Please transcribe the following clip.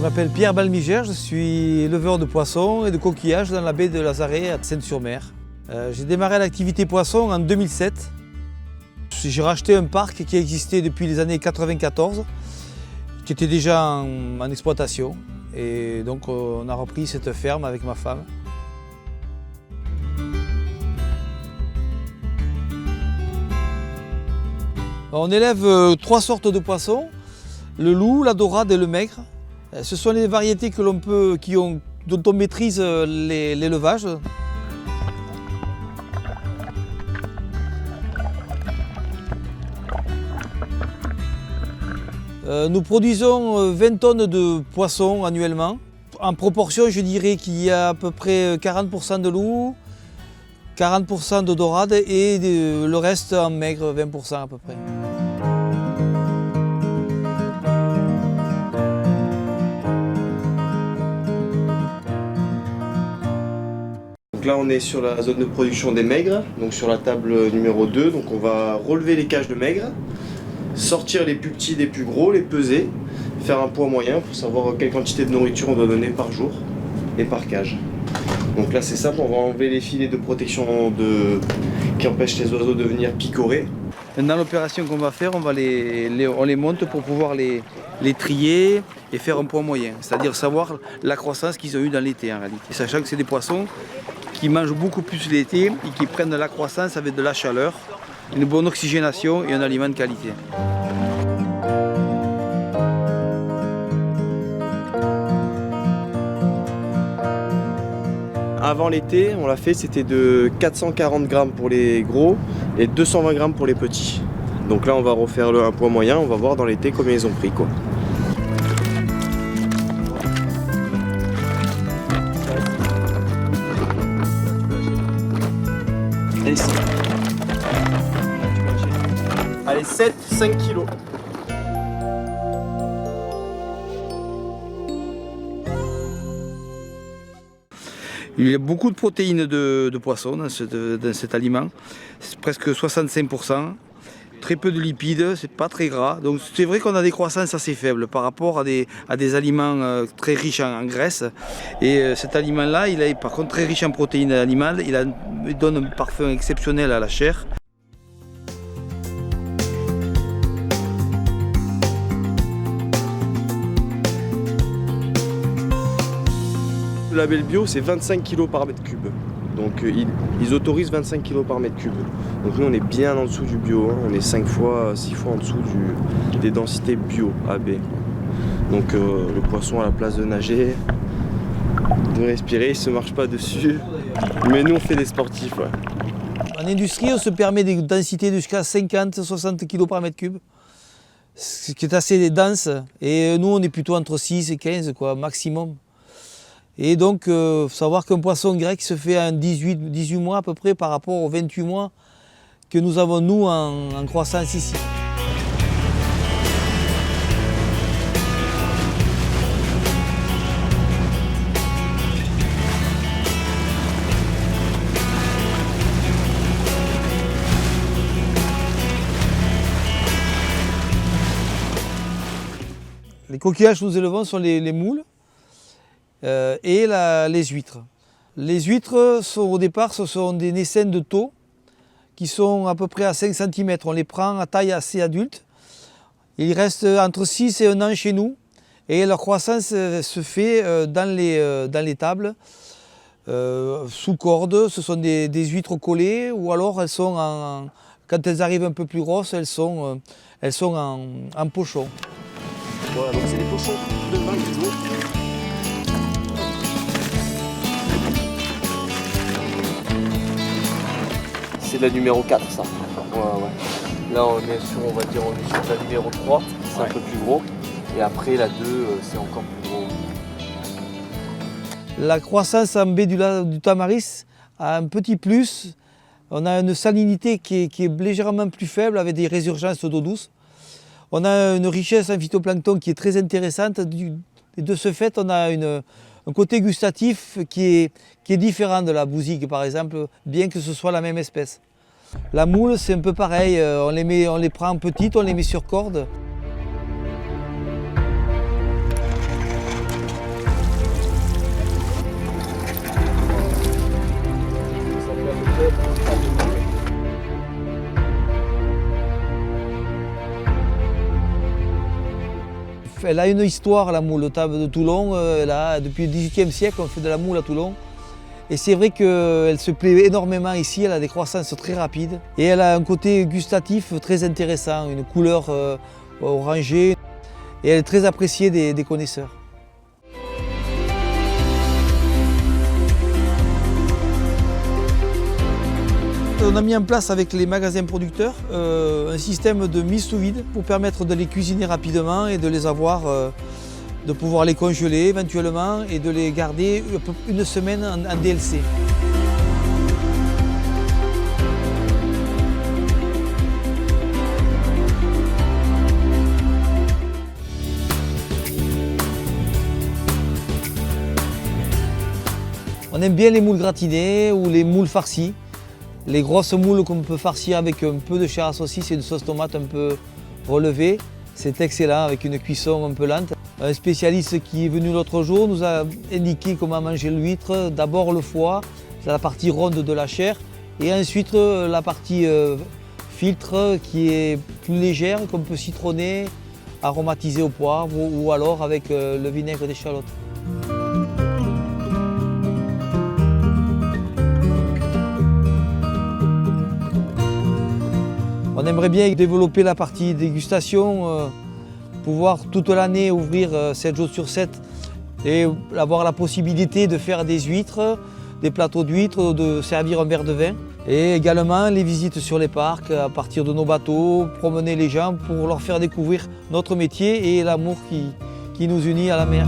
m'appelle Pierre Balmigère, je suis éleveur de poissons et de coquillages dans la baie de Lazaret à Seine-sur-Mer. J'ai démarré l'activité poisson en 2007. J'ai racheté un parc qui existait depuis les années 94, qui était déjà en exploitation. Et donc on a repris cette ferme avec ma femme. On élève 3 sortes de poissons, le loup, la dorade et le maigre. Ce sont les variétés que l'on peut, dont on maîtrise l'élevage. Nous produisons 20 tonnes de poissons annuellement. En proportion, je dirais qu'il y a à peu près 40% de loup, 40% de dorade et le reste en maigre, 20% à peu près. Donc là on est sur la zone de production des maigres, donc sur la table numéro 2. Donc on va relever les cages de maigres, sortir les plus petits des plus gros, les peser, faire un poids moyen pour savoir quelle quantité de nourriture on doit donner par jour et par cage. Donc là c'est simple, on va enlever les filets de protection qui empêchent les oiseaux de venir picorer. Dans l'opération qu'on va faire, on les monte pour pouvoir les trier et faire un poids moyen, c'est-à-dire savoir la croissance qu'ils ont eue dans l'été en réalité. Sachant que c'est des poissons qui mangent beaucoup plus l'été et qui prennent de la croissance avec de la chaleur, une bonne oxygénation et un aliment de qualité. Avant l'été, on l'a fait, c'était de 440 grammes pour les gros et 220 grammes pour les petits. Donc là on va refaire un poids moyen, on va voir dans l'été combien ils ont pris quoi. Allez, 7, 5 kilos. Il y a beaucoup de protéines de poisson dans cet aliment, c'est presque 65%. Très peu de lipides, c'est pas très gras. Donc c'est vrai qu'on a des croissances assez faibles par rapport à des aliments très riches en graisse. Et cet aliment-là, il est par contre très riche en protéines animales. Il donne un parfum exceptionnel à la chair. Le label bio, c'est 25 kg par mètre cube. Donc ils autorisent 25 kg par mètre cube. Donc nous on est bien en dessous du bio, hein. On est 6 fois en dessous des densités bio AB. Donc le poisson à la place de nager, de respirer, il se marche pas dessus. Mais nous on fait des sportifs. Ouais. En industrie, on se permet des densités de jusqu'à 50-60 kg par mètre cube, ce qui est assez dense. Et nous on est plutôt entre 6 et 15 quoi, maximum. Et donc, faut savoir qu'un poisson grec se fait en 18 mois à peu près par rapport aux 28 mois que nous avons nous en croissance ici. Les coquillages que nous élevons sont les moules. Et les huîtres. Les huîtres, au départ, ce sont des naissaines de taux qui sont à peu près à 5 cm. On les prend à taille assez adulte. Ils restent entre 6 et 1 an chez nous. Et leur croissance se fait dans les tables, sous corde. Ce sont des huîtres collées ou alors elles sont quand elles arrivent un peu plus grosses, elles sont en pochon. Voilà, donc c'est des pochons de 20 kg. C'est la numéro 4 ça. Ouais. Là on est sur la numéro 3, c'est un peu plus gros. Et après la 2 c'est encore plus gros. La croissance en baie du Tamaris a un petit plus. On a une salinité qui est légèrement plus faible avec des résurgences d'eau douce. On a une richesse en phytoplancton qui est très intéressante. Et de ce fait, on a un côté gustatif qui est différent de la bousigues par exemple, bien que ce soit la même espèce. La moule, c'est un peu pareil, on les prend petites, on les met sur corde. Elle a une histoire, la moule. Table de Toulon, depuis le XVIIIe siècle, on fait de la moule à Toulon. Et c'est vrai qu'elle se plaît énormément ici, elle a des croissances très rapides. Et elle a un côté gustatif très intéressant, une couleur orangée. Et elle est très appréciée des connaisseurs. On a mis en place avec les magasins producteurs un système de mise sous vide pour permettre de les cuisiner rapidement et de les avoir, de pouvoir les congeler éventuellement et de les garder une semaine en DLC. On aime bien les moules gratinées ou les moules farcies. Les grosses moules qu'on peut farcir avec un peu de chair à saucisse et une sauce tomate un peu relevée, c'est excellent avec une cuisson un peu lente. Un spécialiste qui est venu l'autre jour nous a indiqué comment manger l'huître. D'abord le foie, c'est la partie ronde de la chair, et ensuite la partie filtre qui est plus légère, qu'on peut citronner, aromatiser au poivre ou alors avec le vinaigre d'échalote. On aimerait bien développer la partie dégustation, pouvoir toute l'année ouvrir 7 jours sur 7 et avoir la possibilité de faire des huîtres, des plateaux d'huîtres, de servir un verre de vin. Et également les visites sur les parcs à partir de nos bateaux, promener les gens pour leur faire découvrir notre métier et l'amour qui nous unit à la mer.